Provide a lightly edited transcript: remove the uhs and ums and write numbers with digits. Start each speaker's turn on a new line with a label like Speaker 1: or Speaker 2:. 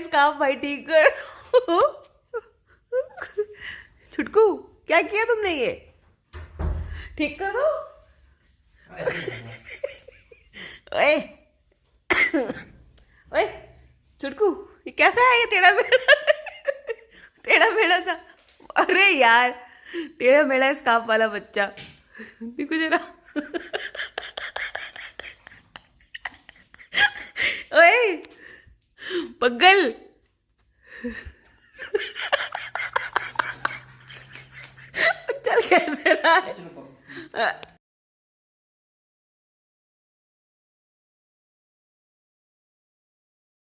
Speaker 1: Scarf भाई ठीक कर। छुटकू क्या किया तुमने ये? ठीक कर दो। ओए ओए छुटकू ये कैसा है? ये टेढ़ा मेढ़ा था। अरे यार टेढ़ा मेढ़ा स्कार्फ वाला बच्चा। देखो जरा। ओए पगल। चल कैसे रहा है?